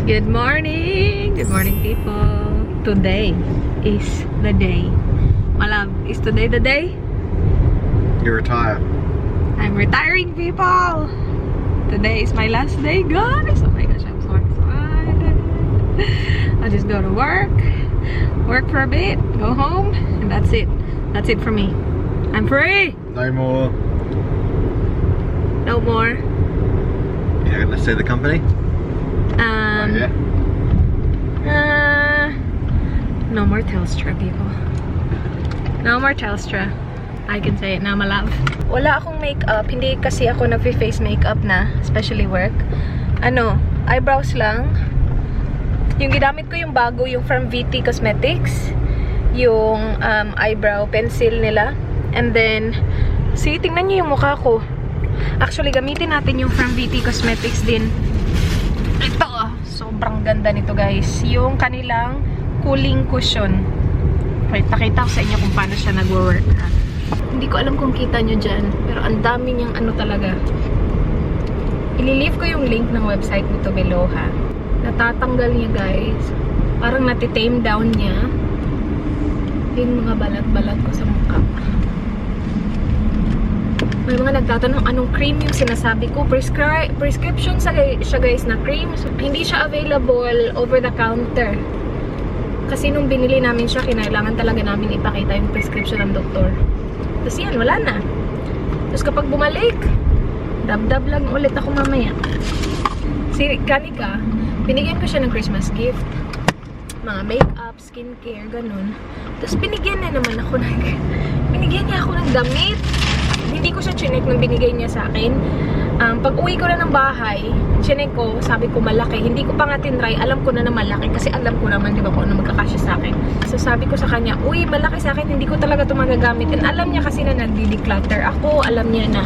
Good morning! Good morning, people. Today is the day. My love, is today the day? You retire. I'm retiring, people! Today is my last day, guys! Oh my gosh, I'm so excited. I'll just go to work for a bit, go home, and that's it. That's it for me. I'm free! No more. No more. You're gonna see the company? Oh, yeah. No more Telstra, people. No more Telstra. I can say it now, my love. Wala akong makeup. Hindi kasi ako nag-face makeup na. Especially work. Eyebrows lang. Yung ginamit ko yung bago, yung from VT Cosmetics. Yung eyebrow pencil nila. And then, see, tingnan nyo yung mukha ko. Actually, gamitin natin yung from VT Cosmetics din. Ito, sobrang ganda nito, guys. Yung kanilang cooling cushion. Okay, pakita ko sa inyo kung paano siya nag-work. Hindi ko alam kung kita nyo dyan. Pero ang dami niyang talaga. Ililive ko yung link ng website nito below, ha. Natatanggal niya, guys. Parang natitame down niya yung mga balat-balat ko sa mukha. May mga nagtatanong anong cream yung sinasabi ko. Prescription siya, guys, na cream. So, hindi siya available over the counter. Kasi nung binili namin siya, kinailangan talaga namin ipakita yung prescription ng doktor. Tapos yan, wala na. Tapos kapag bumalik, dab-dab lang ulit ako mamaya. Si Kanika, binigyan ko siya ng Christmas gift. Mga makeup, skincare, ganun. Tapos binigyan niya ako ng damit. Hindi ko siya chinek nung binigay niya sa akin. Pag uwi ko na ng bahay, chinek ko, sabi ko malaki. Hindi ko pa nga tinry, alam ko na malaki. Kasi alam ko naman, di ba, kung ano magkakasya sa akin. So sabi ko sa kanya, uy, malaki sa akin, hindi ko talaga ito magagamit. And alam niya kasi na nagdi-declutter ako. Alam niya na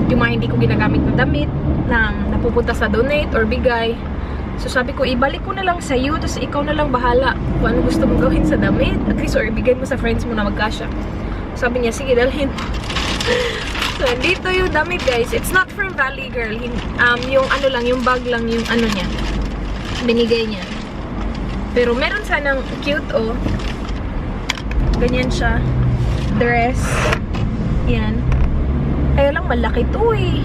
yung mga hindi ko ginagamit na damit, na napupunta sa donate or bigay. So sabi ko, ibalik ko na lang sa iyo, tapos ikaw na lang bahala kung ano gusto mong gawin sa damit. At least, or ibigay mo sa friends mo na magkasya. Sabi niya, sige, dalhin. So, dito yung damit, guys. It's not from Valley Girl. Yung yung bag lang, yung niya. Binigay niya. Pero meron sanang cute, oh. Ganyan siya. Dress. Yan. Kaya lang, malaki to, eh.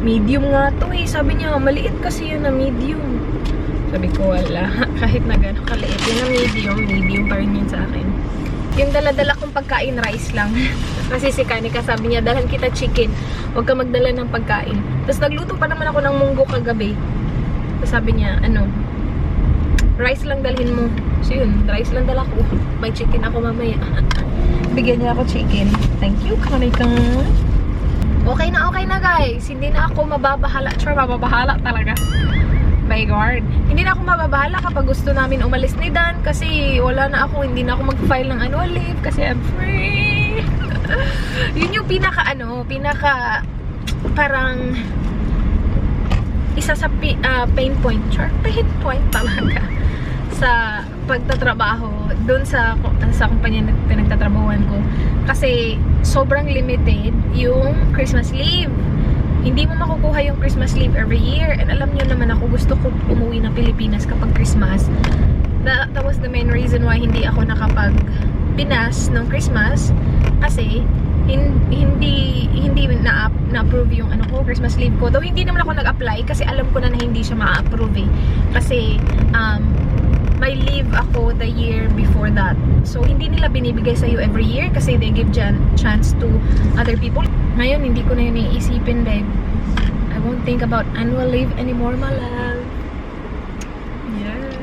Medium nga to, eh. Sabi niya, maliit kasi yun na medium. Sabi ko, wala. Kahit na gano'ng kaliit. Yun na medium pa rin yun sa akin. Yung dala-dala kong pagkain, rice lang. Kasi si Kanika, sabi niya, dalhan kita chicken. Huwag ka magdala ng pagkain. Tapos nagluto pa naman ako ng munggo kagabi. Tapos sabi niya, rice lang dalhin mo. So yun, rice lang dala ko. May chicken ako mamaya. Bigyan niya ako chicken. Thank you, Kanika. Okay na, guys. Hindi na ako mababahala. Sure, mababahala talaga. My God. Hindi na ako mababahala kapag gusto namin umalis ni Dan kasi hindi na ako mag-file ng annual leave kasi I'm free. Yun yung pinaka parang isa sa pain point. Sure, pain point talaga sa pagtatrabaho doon sa kumpanya na pinagtatrabahuan ko. Kasi sobrang limited yung Christmas leave. Hindi mo makukuha yung Christmas leave every year. And alam nyo naman ako, gusto ko umuwi ng Pilipinas kapag Christmas. That was the main reason why hindi ako nakapag-Pinas ng Christmas. Kasi, hindi na-approve yung Christmas leave ko. Though hindi naman ako nag-apply kasi alam ko na hindi siya ma-approve eh. Kasi, may leave ako the year before that. So, hindi nila binibigay sa'yo every year kasi they give chance to other people. Ngayon, hindi ko na yun iisipin, babe. I won't think about annual leave anymore, my love. Yes.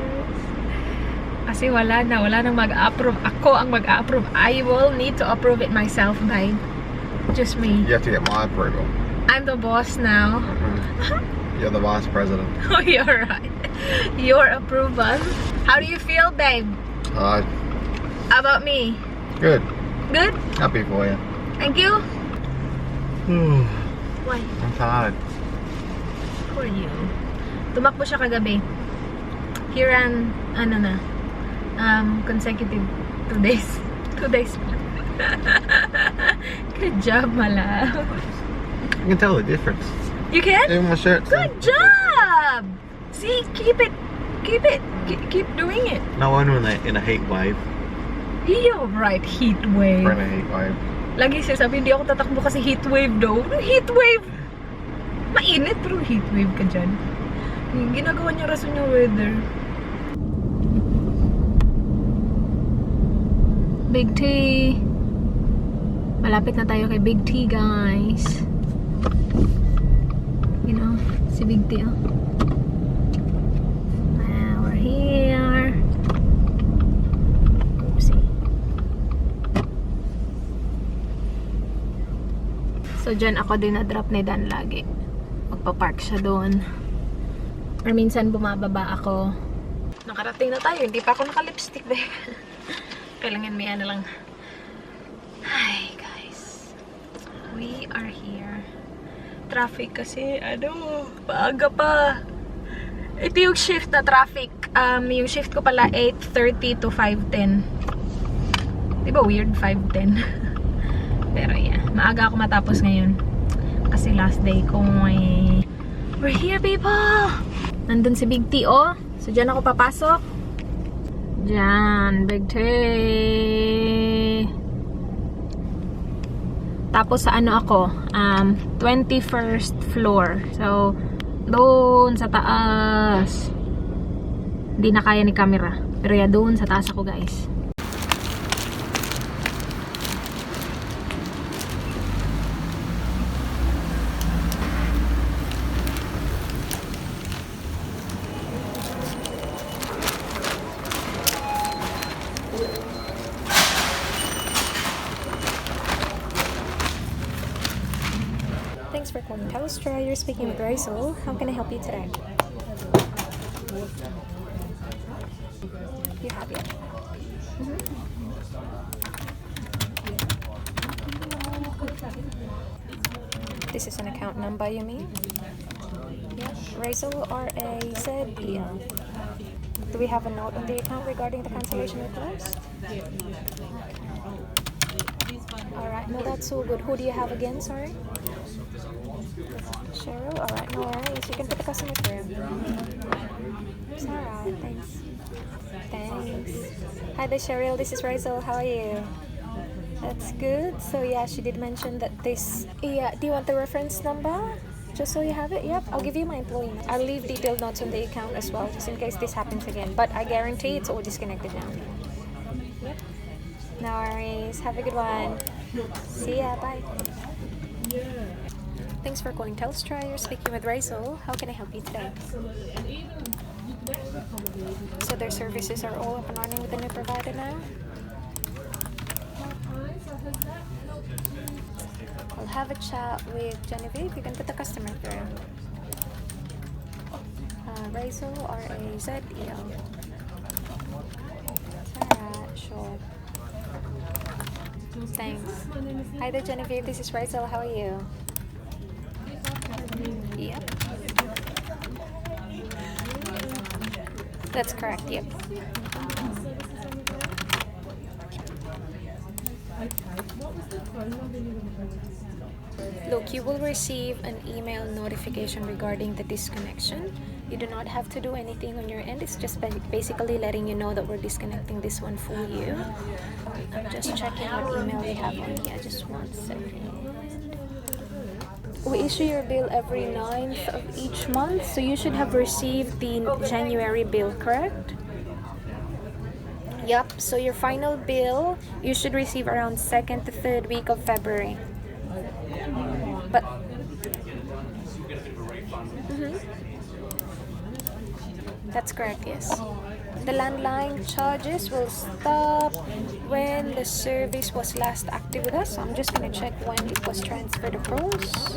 Kasi wala nang mag-approve. Ako ang mag-approve. I will need to approve it myself, babe. Just me. You have to get my approval. I'm the boss now. You're the vice president. Oh, you're right. Your approval. How do you feel, babe? How about me? Good. Good? Happy for you. Thank you. Why? I'm tired. For you. Tumakbo siya kagabi. Here and, consecutive 2 days. 2 days. Good job, my love. You can tell the difference. You can? Even my shirt's Good job! See, keep it. Keep doing it. No one in a heat wave. You're right, heat wave. We're in a heat wave. Lagi siya sabi, hindi ako tatakbo kasi heat wave daw. Heat wave! Mainit, pero heat wave ka dyan. Yung ginagawa niya rason yung weather. Big T. Malapit na tayo kay Big T, guys. You know, si Big T, oh. Now we're here. Oopsie. So, dyan ako din na-drop ni Dan lagi. Magpa-park siya doon. Or minsan bumababa ako. Nakarating na tayo. Hindi pa ako naka-lipstick, be. Kailangan may ano lang. Hi, guys. We are here. Traffic kasi, paaga pa. Ito yung shift na traffic. Yung shift ko pala 8:30 to 5:10. Diba weird? 5:10. Pero yeah, maaga ako matapos ngayon. Kasi last day ko ay... We're here, people! Nandun si Big T, oh. So, dyan ako papasok. Dyan, Big T. Tapos sa ano ako, 21st floor. So, doon sa taas. Hindi na kaya ni camera. Pero yeah, doon sa taas ako, guys. Thanks for calling Telstra. You're speaking with Rhazel. How can I help you today? You have it. This is an account number, you mean? Yeah. Rhazel, rhaze.zigz. Do we have a note on the account regarding the cancellation request? Alright, no, that's so good. Who do you have again, sorry? Cheryl? Alright, no worries. You can put the customer through. It's alright, thanks. Thanks. Hi there, Cheryl. This is Rhazel. How are you? That's good. So yeah, she did mention that this... Yeah, do you want the reference number? Just so you have it? Yep, I'll give you my employee. I'll leave detailed notes on the account as well, just in case this happens again. But I guarantee it's all disconnected now. Yep. No worries. Have a good one. See ya. Bye. Thanks for calling Telstra. You're speaking with Rhazel. How can I help you today? So their services are all up and running with the new provider now? I'll have a chat with Genevieve. You can put the customer through. Rhazel, R-A-Z-E-L. Alright, sure. Thanks. Hi there, Genevieve. This is Rhazel. How are you? Yep. That's correct, yep. Look, you will receive an email notification regarding the disconnection. You do not have to do anything on your end. It's just basically letting you know that we're disconnecting this one for you. I'm just checking what email we have on here. Just 1 second. We issue your bill every 9th of each month, so you should have received the January bill, correct? Yep, so your final bill you should receive around 2nd to 3rd week of February. But that's correct, yes. The landline charges will stop when the service was last active with us. So I'm just going to check when it was transferred across.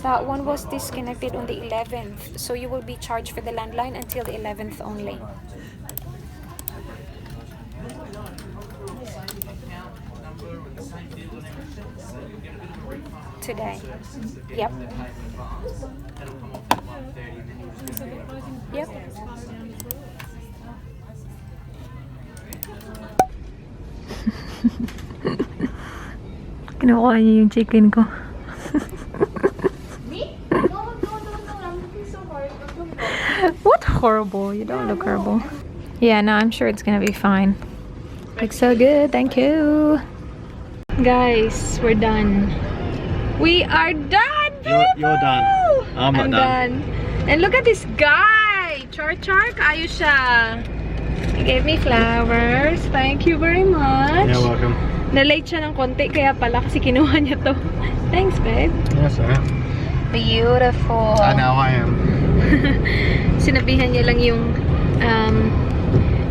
That one was disconnected on the 11th, so you will be charged for the landline until the 11th only. Today. Yep. Yep. Kinukuha niya yung chicken ko. horrible. You don't look horrible. Yeah, no, I'm sure it's gonna be fine. Looks so good. Thank you. Guys, we're done. We are done. You're done. I'm not done. And look at this guy. Char, ayos siya. He gave me flowers. Thank you very much. You're welcome. Na-late siya ng konti, kaya pala kasi kinuha niya to. Thanks, babe. Yes, I am. Beautiful. I know I am. Sinabihan niya lang yung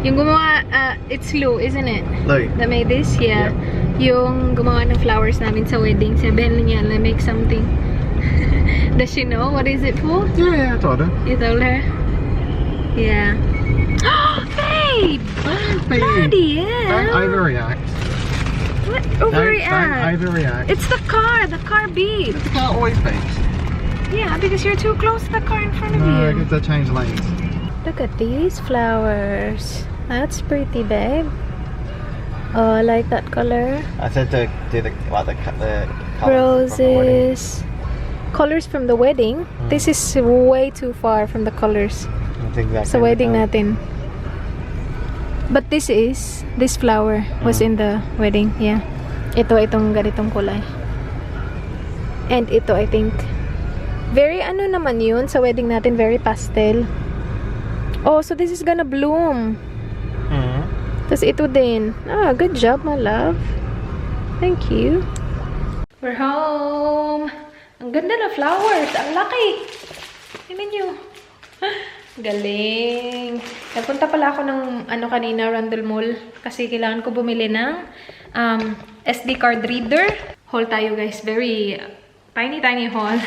gumawa, it's Lou, isn't it? Lou. That made this? Yeah. Yung gumawa ng flowers namin sa wedding. Sabihan niya, let's make something. Does she know what is it for? Yeah, I told her. You told her? Yeah. Babe! Bloody Don't hell! overreact. What? Overreact? Don't overreact. It's the car beep. The car always beeps. Yeah, because you're too close to the car in front of No, I you. get to change lanes. Look at these flowers. That's pretty, babe. Oh, I like that color. I said to do the colours Roses. Colors from the wedding. This is way too far from the colors. Sa wedding natin. But this flower was in the wedding. Yeah. Itong ganitong kulay. And ito, I think. Very ano naman yun sa wedding natin. Very pastel. Oh, so this is gonna bloom. Tapos ito din. Ah, good job, my love. Thank you. We're home. Ang ganda na flowers. Ang laki. Tingnan nyo. Galing. Nagpunta pala ako ng kanina, Rundle Mall. Kasi kailangan ko bumili ng SD card reader. Haul tayo, guys. Very tiny haul.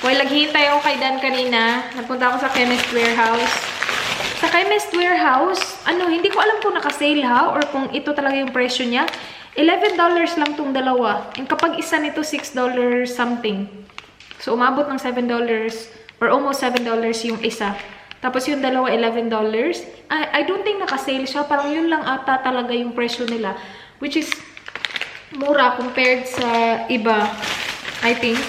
While naghihintay ako kay Dan kanina, nagpunta ako sa Chemist Warehouse. Sa Chemist Warehouse, hindi ko alam kung naka-sale ha, or kung ito talaga yung presyo niya. $11 lang tong dalawa. And kapag isa nito, $6 something. So, umabot ng $7 or almost $7 yung isa. Tapos yung dalawa, $11. I don't think naka-sale siya. Parang yun lang ata talaga yung presyo nila. Which is mura compared sa iba, I think.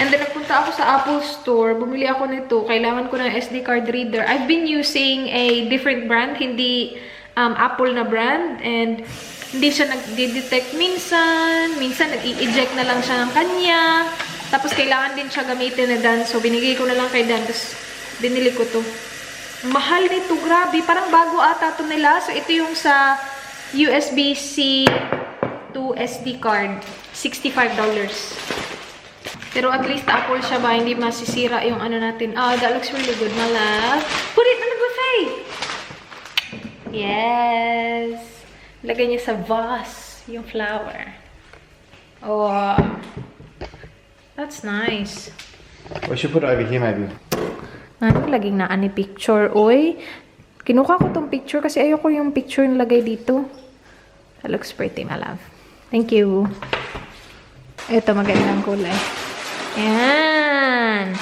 And then, nagpunta ako sa Apple Store. Bumili ako nito. Kailangan ko ng SD card reader. I've been using a different brand. Hindi Apple na brand. And hindi siya nag-detect minsan. Minsan, nag-i-eject na lang siya ng kanya. Tapos, kailangan din siya gamitin na Dan. So, binigay ko na lang kay Dan. Tapos, binili ko to. Mahal nito. Grabe. Parang bago ata to nila. So, ito yung sa USB-C to SD card. $65. Pero at least Apple siya ba, hindi masisira yung natin. Oh, that looks really good, my love. Put it in the buffet! Yes! Lagay niya sa vase, yung flower. Oh, that's nice. We should put it over here, maybe. Laging naan ni picture, oy. Kinuha ko tong picture kasi ayoko yung picture nilagay dito. That looks pretty, my love. Thank you. Ito, magandang kulay. Yan.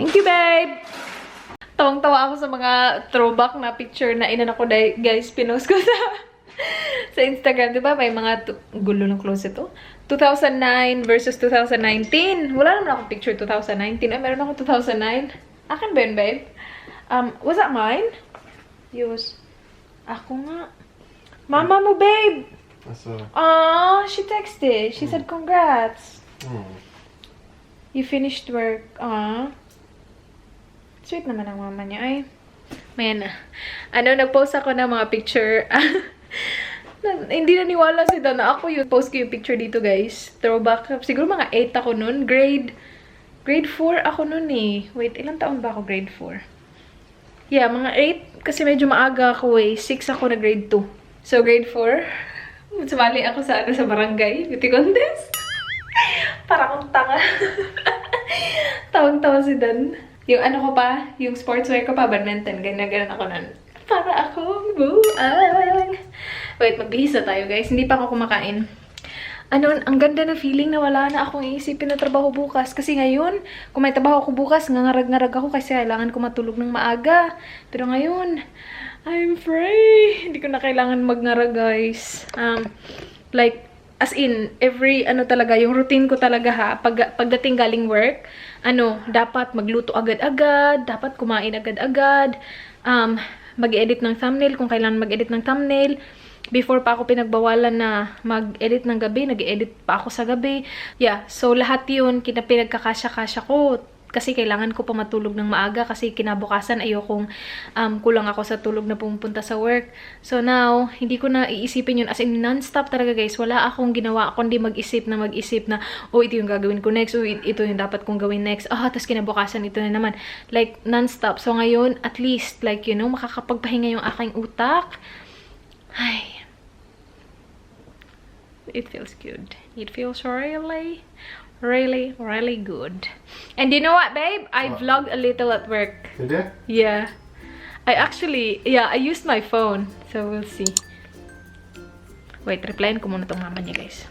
Thank you, babe. Tawang-tawa ako sa mga throwback na picture na inan ako, guys. Pinost ko sa Instagram. Diba? May mga gulo ng closet to. 2009 versus 2019. Wala naman akong picture 2019. Ay, meron ako 2009. Akin ba yun, babe? Was that mine? Yours. Ako nga. Mama mo, babe. Aww, she texted. She said, congrats. You finished work. Aww. Sweet naman ang mama niya. Ay, may na. Nag-post ako ng mga picture. Hindi naniwala si Dan na ako yung post ko yung picture dito, guys. Throwback. Siguro mga 8 ako nun. Grade 4 ako nun eh. Wait, ilang taon ba ako grade 4? Yeah, mga 8. Kasi medyo maaga ako eh. 6 ako na grade 2. So, grade 4. Sumali ako sa barangay. Beauty contest. Para akong tanga. Tawang-tawa si Dan. Yung ko pa, yung sportswear ko pa, badminton. Ganyan ako nun. Para akong buang. Wait, magbihis na tayo, guys. Hindi pa ako kumakain. Ang ganda na feeling na wala na akong iisipin na trabaho bukas. Kasi ngayon, kung may trabaho ako bukas, ngangarag-ngarag ako kasi kailangan ko matulog ng maaga. Pero ngayon, I'm free. Hindi ko na kailangan magngarag, guys. Like, As in, every, ano talaga, yung routine ko talaga ha, pagdating galing work, dapat magluto agad-agad, dapat kumain agad-agad, mag-edit ng thumbnail, kung kailan mag-edit ng thumbnail. Before pa ako pinagbawalan na mag-edit ng gabi, nag-edit pa ako sa gabi. Yeah, so lahat yun, pinagkakasya-kasya ko. Kasi kailangan ko pa matulog ng maaga kasi kinabukasan ayokong kulang ako sa tulog na pumunta sa work. So now, hindi ko na iisipin yun. As in, non-stop talaga guys. Wala akong ginawa kundi mag-isip na, oh, ito yung gagawin ko next. Oh, ito yung dapat kong gawin next. Tapos kinabukasan ito na naman. Like, non-stop. So ngayon, at least, like, you know, makakapagpahinga yung aking utak. Ay. It feels good. It feels really good. And you know what, babe? I vlogged a little at work. Did you? Yeah. I used my phone. So we'll see. Wait, replyan ko muna tong mama niya, guys.